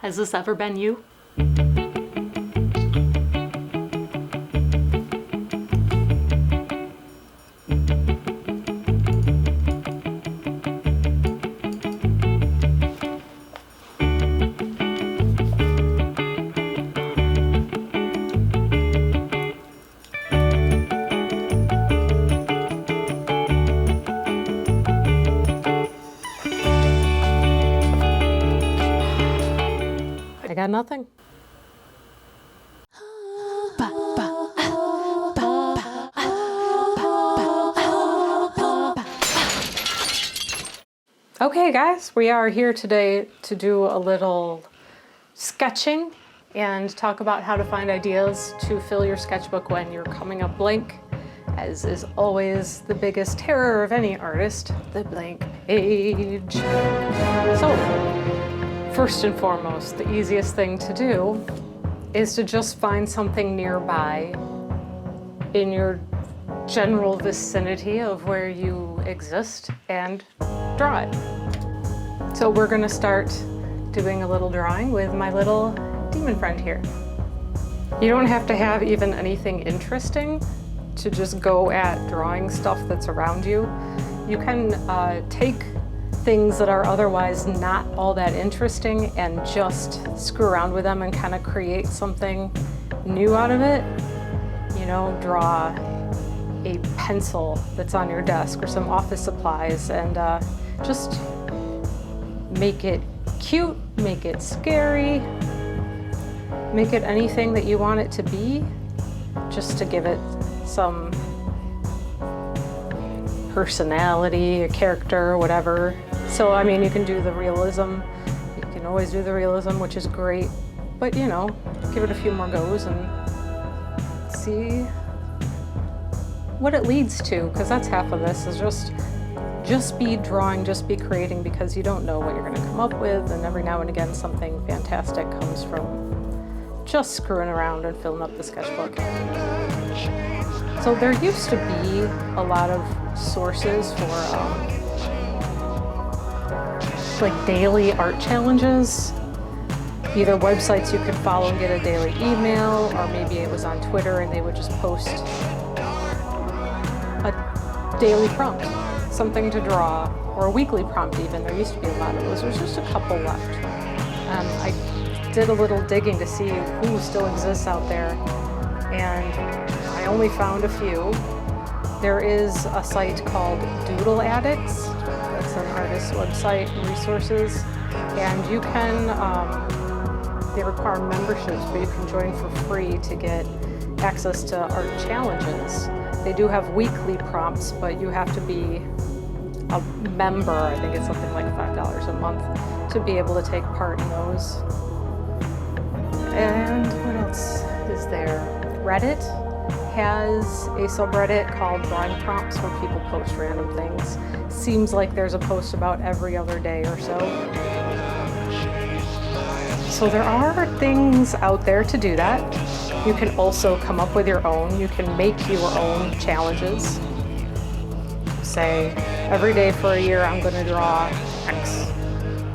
Has this ever been you? I got nothing. Okay guys, we are here today to do a little sketching and talk about how to find ideas to fill your sketchbook when you're coming up blank, as is always the biggest terror of any artist, the blank page. So, first and foremost, the easiest thing to do is to just find something nearby in your general vicinity of where you exist and draw it. So we're gonna start doing a little drawing with my little demon friend here. You don't have to have even anything interesting to just go at drawing stuff that's around you. You can take things that are otherwise not all that interesting and just screw around with them and kind of create something new out of it. You know, draw a pencil that's on your desk or some office supplies and just make it cute, make it scary, make it anything that you want it to be, just to give it some personality, a character, whatever. So, I mean, you can do the realism. You can always do the realism, which is great. But, you know, give it a few more goes and see what it leads to, because that's half of this, is just be drawing, just be creating, because you don't know what you're going to come up with, and every now and again something fantastic comes from just screwing around and filling up the sketchbook. So there used to be a lot of sources for like daily art challenges, either websites you could follow and get a daily email, or maybe it was on Twitter and they would just post a daily prompt, something to draw, or a weekly prompt even. There used to be a lot of those. There's just a couple left. I did a little digging to see who still exists out there, and I only found a few. There is a site called Doodle Addicts. That's an artist's website and resources, and you can, they require memberships, but you can join for free to get access to art challenges. They do have weekly prompts, but you have to be a member. I think it's something like $5 a month to be able to take part in those. And what else is there? Reddit has a subreddit called Drawing Prompts where people post random things. Seems like there's a post about every other day or so. So there are things out there to do that. You can also come up with your own. You can make your own challenges. Say, every day for a year I'm going to draw X,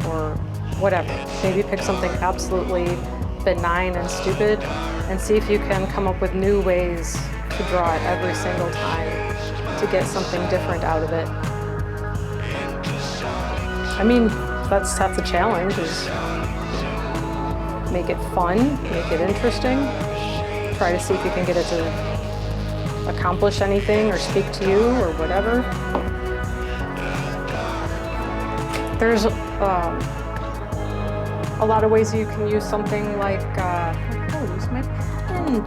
or whatever. Maybe pick something absolutely benign and stupid and see if you can come up with new ways to draw it every single time to get something different out of it. I mean, that's half the challenge, is make it fun, make it interesting. Try to see if you can get it to accomplish anything or speak to you or whatever. There's a lot of ways you can use something like, use my pen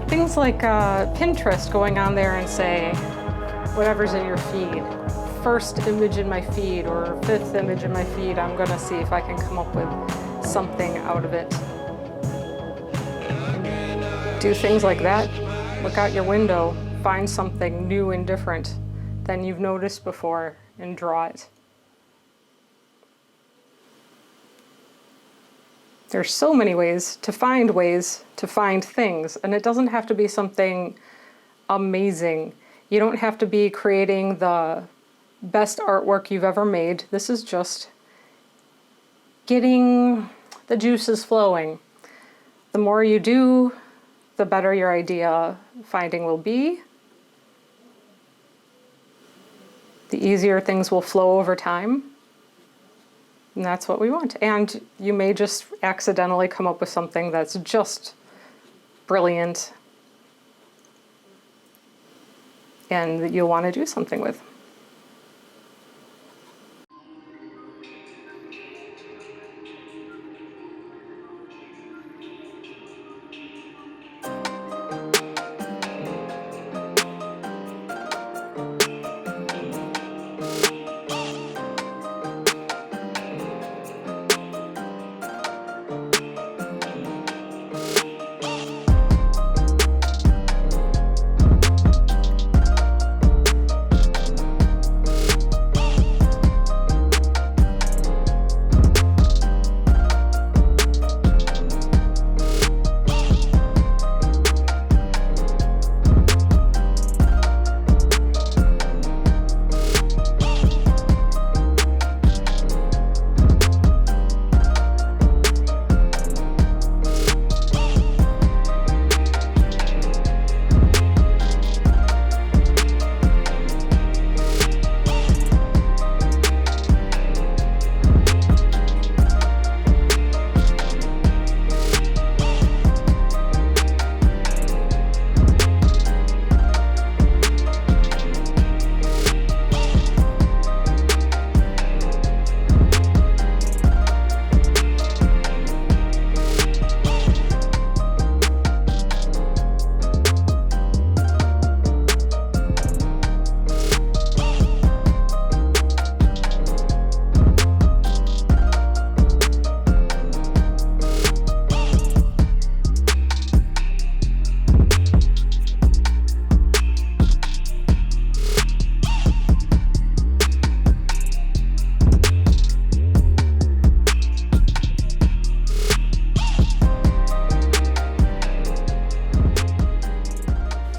things like Pinterest, going on there and say, whatever's in your feed, first image in my feed or fifth image in my feed, I'm gonna see if I can come up with something out of it. Do things like that. Look out your window, find something new and different than you've noticed before and draw it. There's so many ways to find things, and it doesn't have to be something amazing. You don't have to be creating the best artwork you've ever made. This is just getting the juices flowing. The more you do, the better your idea finding will be. The easier things will flow over time. And that's what we want. And you may just accidentally come up with something that's just brilliant and that you'll want to do something with.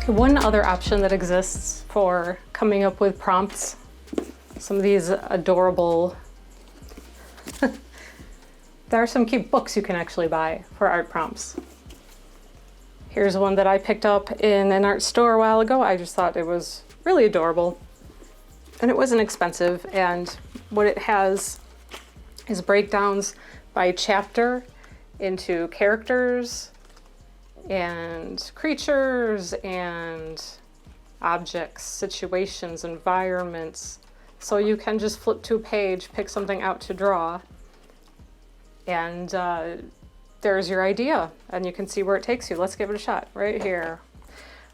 One other option that exists for coming up with prompts, some of these adorable, there are some cute books you can actually buy for art prompts. Here's one that I picked up in an art store a while ago. I just thought it was really adorable and it wasn't expensive, and what it has is breakdowns by chapter into characters and creatures and objects, situations, environments. So you can just flip to a page, pick something out to draw, and there's your idea, and you can see where it takes you. Let's give it a shot right here.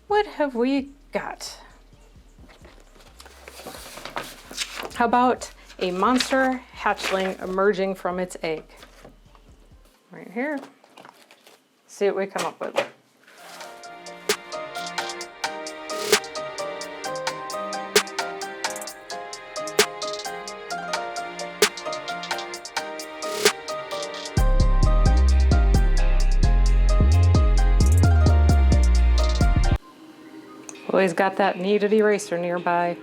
What have we got? How about a monster hatchling emerging from its egg? Right here. See what we come up with. Always got that kneaded eraser nearby.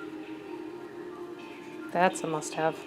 That's a must-have.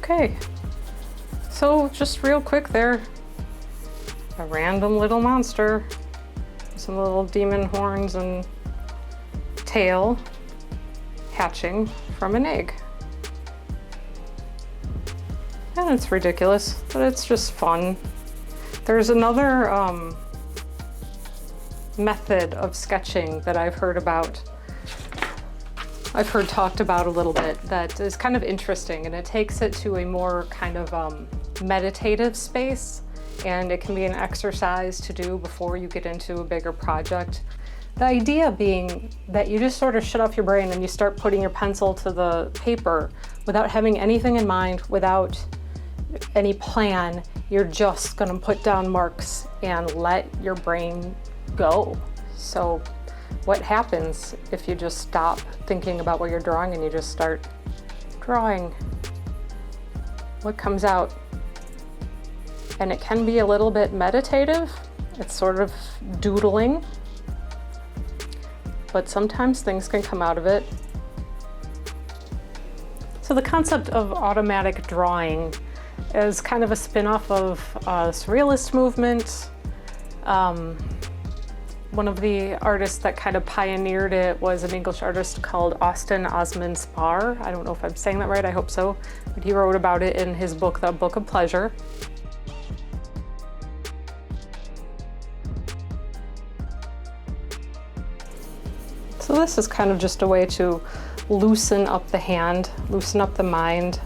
Okay, so just real quick there, a random little monster, some little demon horns and tail hatching from an egg. And it's ridiculous, but it's just fun. There's another method of sketching that I've heard about. I've heard talked about a little bit that is kind of interesting, and it takes it to a more kind of meditative space, and it can be an exercise to do before you get into a bigger project. The idea being that you just sort of shut off your brain and you start putting your pencil to the paper without having anything in mind, without any plan. You're just gonna put down marks and let your brain go. So what happens if you just stop thinking about what you're drawing and you just start drawing? What comes out? And it can be a little bit meditative. It's sort of doodling, but sometimes things can come out of it. So the concept of automatic drawing is kind of a spin-off of surrealist movement. One of the artists that kind of pioneered it was an English artist called Austin Osman Spar. I don't know if I'm saying that right, I hope so. But he wrote about it in his book, The Book of Pleasure. So this is kind of just a way to loosen up the hand, loosen up the mind,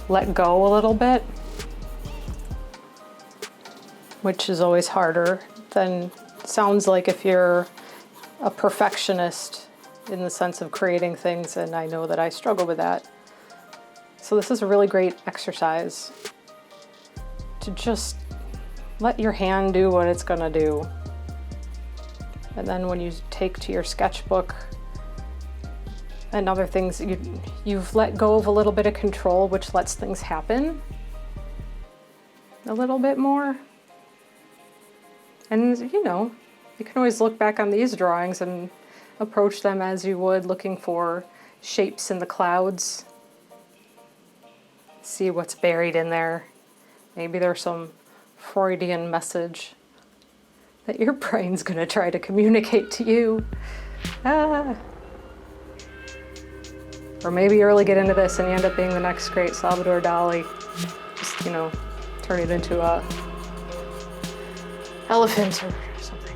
let go a little bit, which is always harder than sounds like if you're a perfectionist in the sense of creating things, and I know that I struggle with that. So this is a really great exercise to just let your hand do what it's gonna do. And then when you take to your sketchbook and other things, you've let go of a little bit of control, which lets things happen a little bit more. And you know, you can always look back on these drawings and approach them as you would looking for shapes in the clouds. See what's buried in there. Maybe there's some Freudian message that your brain's gonna try to communicate to you. Or maybe you really get into this and you end up being the next great Salvador Dali. Just, you know, turn it into a elephant or something.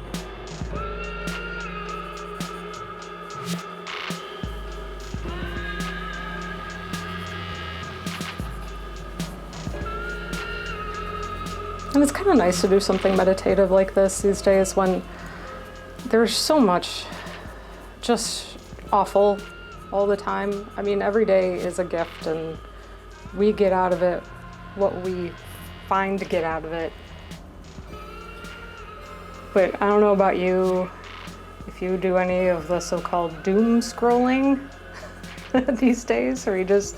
And it's kind of nice to do something meditative like this these days when there's so much just awful all the time. I mean, every day is a gift, and we get out of it what we find to get out of it. But I don't know about you, if you do any of the so-called doom scrolling these days, or are you just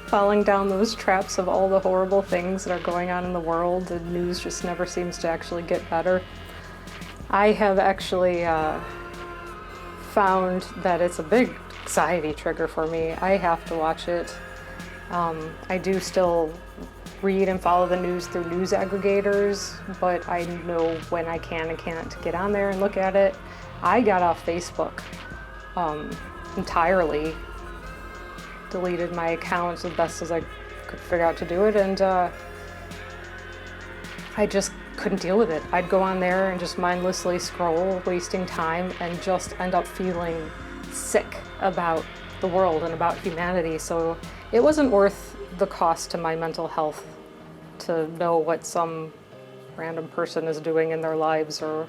falling down those traps of all the horrible things that are going on in the world? The news just never seems to actually get better. I have actually found that it's a big anxiety trigger for me. I have to watch it. I do still read and follow the news through news aggregators, but I know when I can and can't get on there and look at it. I got off Facebook entirely, deleted my account as best as I could figure out to do it, and I just couldn't deal with it. I'd go on there and just mindlessly scroll, wasting time, and just end up feeling sick about the world and about humanity. So it wasn't worth the cost to my mental health to know what some random person is doing in their lives, or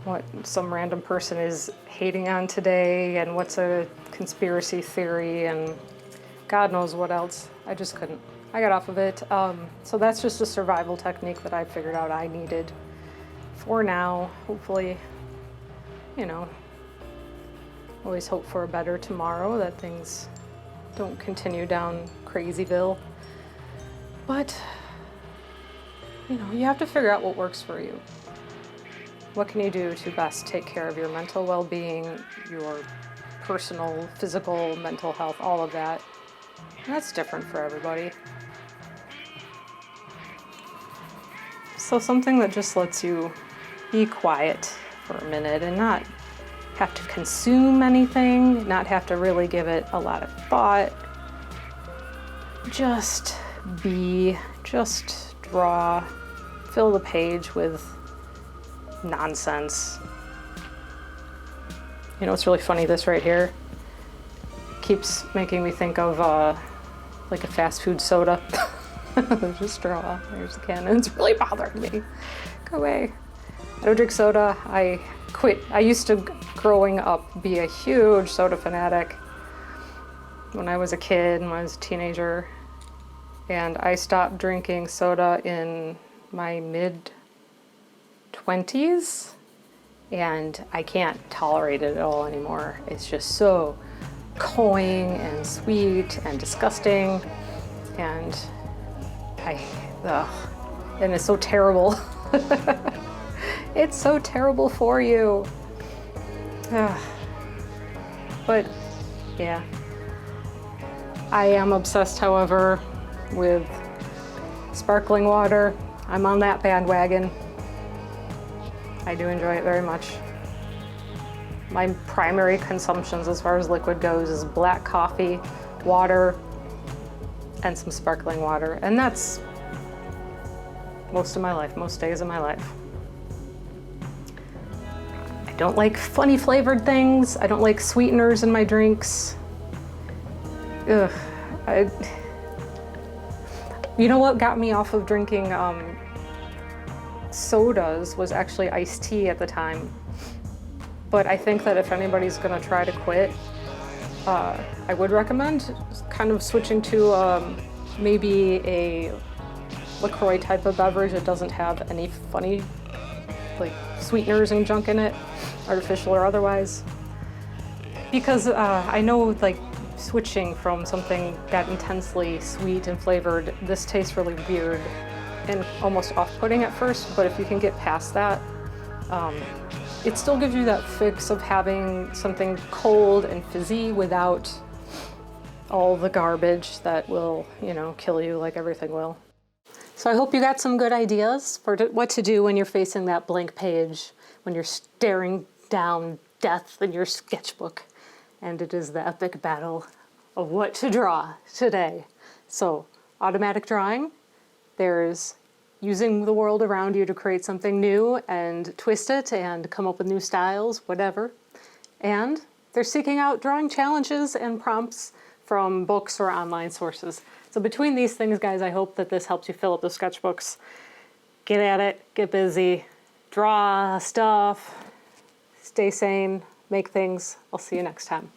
what some random person is hating on today, and what's a conspiracy theory, and God knows what else. I just couldn't. I got off of it. So that's just a survival technique that I figured out I needed for now. Hopefully, you know, always hope for a better tomorrow, that things don't continue down Crazyville. But, you know, you have to figure out what works for you. What can you do to best take care of your mental well-being, your personal, physical, mental health, all of that. And that's different for everybody. So something that just lets you be quiet for a minute and not have to consume anything, not have to really give it a lot of thought. Just be, just draw, fill the page with nonsense. You know, it's really funny, this right here keeps making me think of like a fast food soda. There's a straw, there's the can, and it's really bothering me. Go away. I don't drink soda. I quit. I used to, growing up, be a huge soda fanatic when I was a kid and when I was a teenager. And I stopped drinking soda in my mid-20s, and I can't tolerate it at all anymore. It's just so cloying and sweet and disgusting, and and it's so terrible. It's so terrible for you. But yeah, I am obsessed, however, with sparkling water. I'm on that bandwagon. I do enjoy it very much. My primary consumptions as far as liquid goes is black coffee, water, and some sparkling water. And that's most of my life, most days of my life. I don't like funny flavored things. I don't like sweeteners in my drinks. Ugh. You know what got me off of drinking sodas was actually iced tea at the time. But I think that if anybody's gonna try to quit, I would recommend kind of switching to maybe a LaCroix type of beverage that doesn't have any funny like sweeteners and junk in it, artificial or otherwise. Because I know, like, switching from something that intensely sweet and flavored, this tastes really weird and almost off-putting at first, but if you can get past that, it still gives you that fix of having something cold and fizzy without all the garbage that will, you know, kill you like everything will. So I hope you got some good ideas for what to do when you're facing that blank page, when you're staring down death in your sketchbook, and it is the epic battle of what to draw today. So, automatic drawing, there's using the world around you to create something new and twist it and come up with new styles, whatever. And they're seeking out drawing challenges and prompts from books or online sources. So between these things, guys, I hope that this helps you fill up those sketchbooks. Get at it, get busy, draw stuff, stay sane, make things. I'll see you next time.